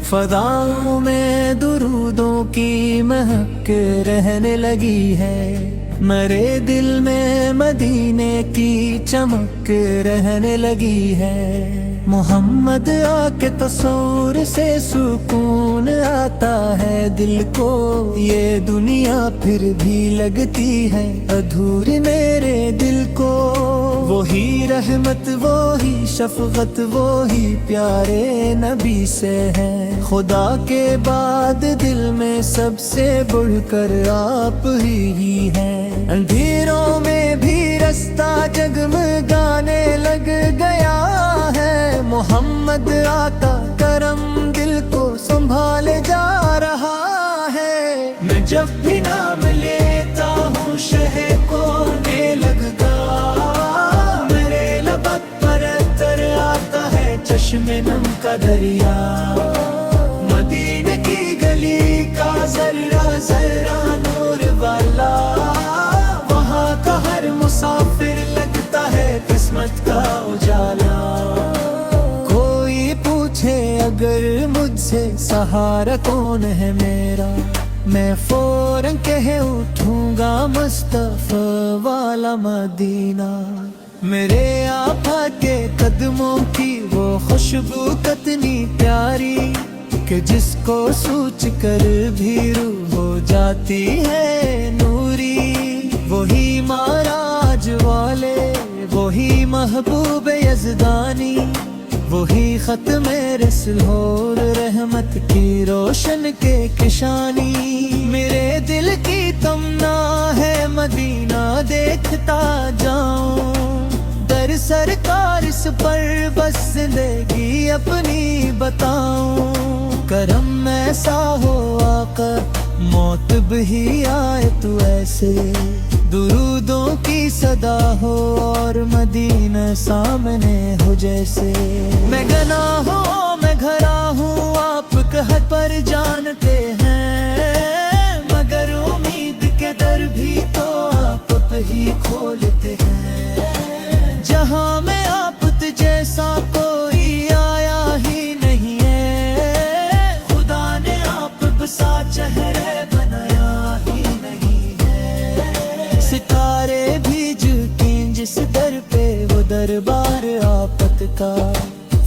فضاؤں میں درودوں کی مہک رہنے لگی ہے، مرے دل میں مدینے کی چمک رہنے لگی ہے۔ محمد آ کے تصور سے سکون آتا ہے دل کو، یہ دنیا پھر بھی لگتی ہے ادھوری میرے دل کو۔ وہی رحمت وہی شفقت وہی پیارے نبی سے ہے، خدا کے بعد دل میں سب سے بڑھ کر آپ ہی ہیں۔ اندھیروں میں بھی رستہ جگمگانے لگ گیا ہے، محمد آقا کرم دل کو سنبھالے جا رہا ہے۔ میں جب بھی نام لیتا ہوں شہ کونے لگتا، میرے لبک پر تر آتا ہے چشم نم کا دریا۔ مدینے کی گلی کا ذرہ ذرہ نور والا، وہاں کا ہر مسافر لگتا ہے قسمت کا اجالا۔ کوئی پوچھے اگر مجھ سے سہارا کون ہے میرا، میں فوراً کہہ اٹھوں گا مصطفیٰ والا مدینہ۔ میرے آقا کے قدموں کی وہ خوشبو کتنی پیاری، کہ جس کو سوچ کر بھی روح ہو جاتی ہے نوری۔ وہی معراج والے وہی محبوب یزدانی، وہی ختم رسل اور رحمت کی روشن کے کشانی۔ میرے دل کی تمنا ہے مدینہ دیکھتا جاؤں، در سرکار اس پر بس زندگی اپنی بتاؤں۔ کرم ایسا ہو آقا موت بھی آئے تو ایسے، درودوں کی صدا ہو اور مدینہ سامنے ہو جیسے۔ میں گناہوں میں گھرا ہوں آپ قہر پر جانتے ہیں، مگر امید کے در بھی تو آپ ہی کھولتے ہیں۔ جہاں میں آپ جیسا کوئی آیا ہی نہیں ہے، خدا نے آپ بسا چہرے بنایا ہی نہیں ہے۔ ستارے بھی جھکیں جس در پہ وہ دربار آفت کا،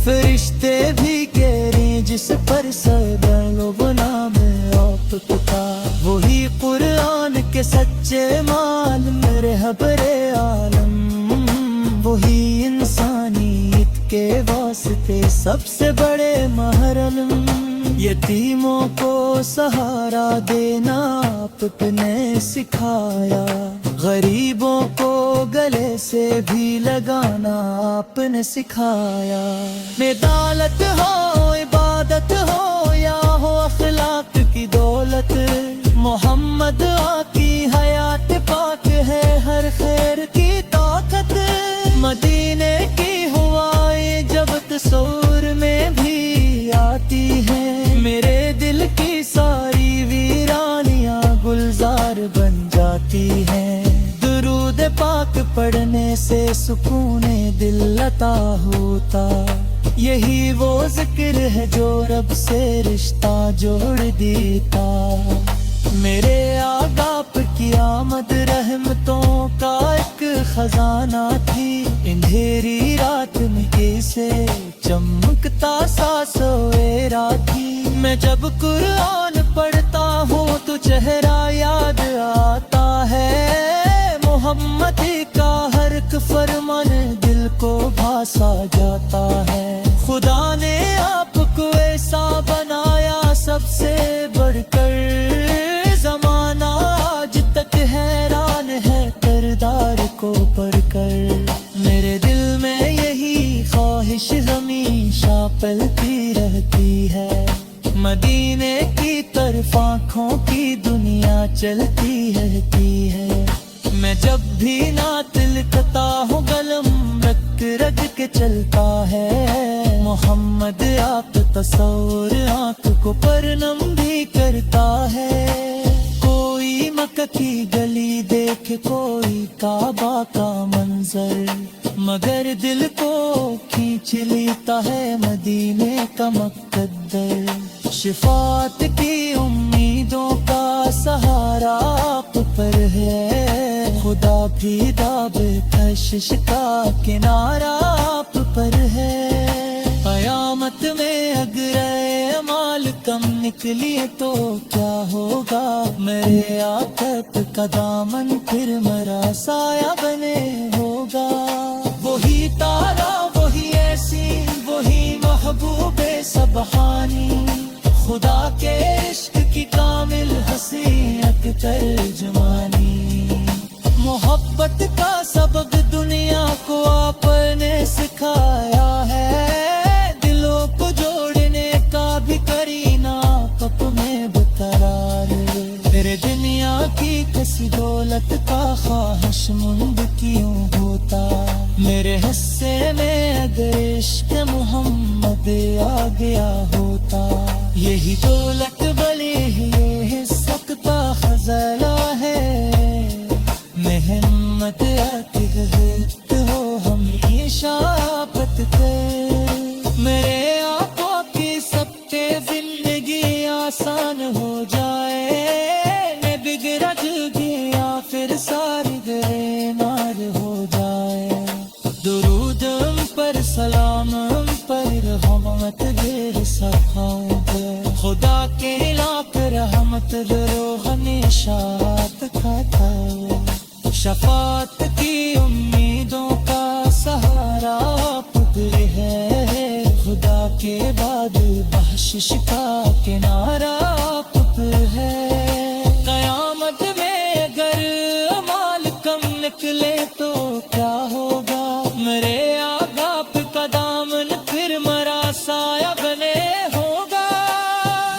فرشتے بھی گہریں جس پر سدا لو نام آپ کا۔ وہی قرآن کے سچے مال میرے حبر عالم، وہی انسانیت کے واسطے سب سے بڑے محرم۔ یتیموں کو سہارا دینا آپ نے سکھایا، غریبوں کو گلے سے بھی لگانا آپ نے سکھایا۔ میں دولت ہو عبادت ہو یا ہو اخلاق کی دولت، محمد آقی حیات پاک ہے ہر خیر کی طاقت۔ مدینے کی ہوائیں جب تصور میں بھی آتی ہیں، میرے دل کی ساری ویرانیاں گلزار بن جاتی ہیں۔ درود پاک پڑھنے سے سکون دل عطا ہوتا، یہی وہ ذکر ہے جو رب سے رشتہ جوڑ دیتا۔ میرے آقا کی آمد رحمتوں کا ایک خزانہ تھی، اندھیری رات میں کیسے چمکتا سا سویرا تھی۔ میں جب قرآن پڑھتا ہوں تو چہرہ یاد آتا ہے، محمد کا ہر ایک فرمان دل کو بھاسا جاتا ہے۔ خدا نے آپ کو ایسا بنایا سب سے بڑھ کر، زمانہ آج تک حیران ہے کردار کو پڑھ کر۔ میرے دل میں یہی خواہش ہمیشہ پلتی رہتی ہے، مدینے کی طرف آنکھوں کی دنیا چلتی رہتی ہے۔ میں جب بھی نعت لکھتا ہوں قلم رکھ رکھ کے چلتا ہے، محمد آپ تصور آنکھ کو پرنم بھی کرتا ہے۔ کی گلی دیکھ کوئی کعبہ کا منظر، مگر دل کو کھینچ لیتا ہے مدینے کا مقدر۔ شفاعت کی امیدوں کا سہارا آپ پر ہے، خدا بھی داب کشش کا کنارہ آپ پر ہے۔ قیامت میں اگر اعمال کم نکلی تو کیا ہوگا، میرے آقا کا دامن پھر مرا سایہ بنے ہوگا۔ وہی تارا، وہی ایسی، وہی محبوب سبحانی، خدا کے عشق کی کامل حسینت ترجمانی۔ محبت کا سبق دنیا کو آپ نے سکھایا ہے، دلوں کو جوڑنے کا بھی کرینہ کپ میں بقرار۔ تیرے دنیا کی کسی دولت کا خواہش مند کیوں ہوتا، میرے حصے میں اگر عشق محمد آ گیا ہوتا۔ یہی دولت بلی یہ حصہ کا خزانہ ہے، محمد عاقبت ہو ہمیشہ آفت پہ۔ میرے آقا کی سب کے زندگی آسان ہو جائے، میں بگڑ گیا پھر ساری گئے نار ہو جائے۔ درود ہم پر، سلام ہم پر، رحمت گر سکھاؤں گے، خدا کے لاکھ رحمت روح نشاط کھاتا ہو۔ شفاعت کی امیدوں کا سہارا آپ پر ہے، خدا کے بعد بخشش کا کنارہ آپ پر ہے۔ قیامت میں اگر اعمال کم نکلے تو کیا ہوگا، میرے آقا کا دامن پھر مرا سایہ بنے ہوگا۔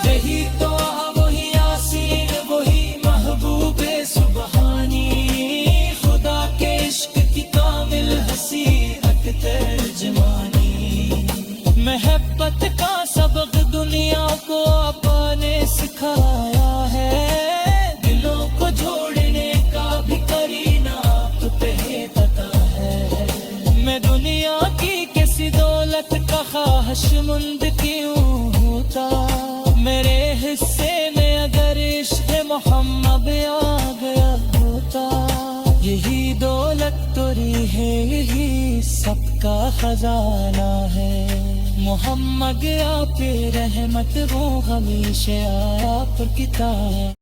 یہی تو وہی یاسین، وہی محبوب سبحانی، خدا کے عشق کی کامل حسینت ترجمانی۔ محبت کا سبق دنیا کو آپ نے سکھایا ہے، دلوں کو جوڑنے کا بھی کرینہ آپ پہ پتا ہے۔ میں دنیا کی کسی دولت کا خواہش مند کیوں ہوتا، میرے حصے میں اگر عشق محمد آ گیا ہوتا۔ یہی دولت توری ہے، یہی سب کا خزانہ ہے، محمد آپ رحمت وہ ہمیشہ آپ پر کتاب۔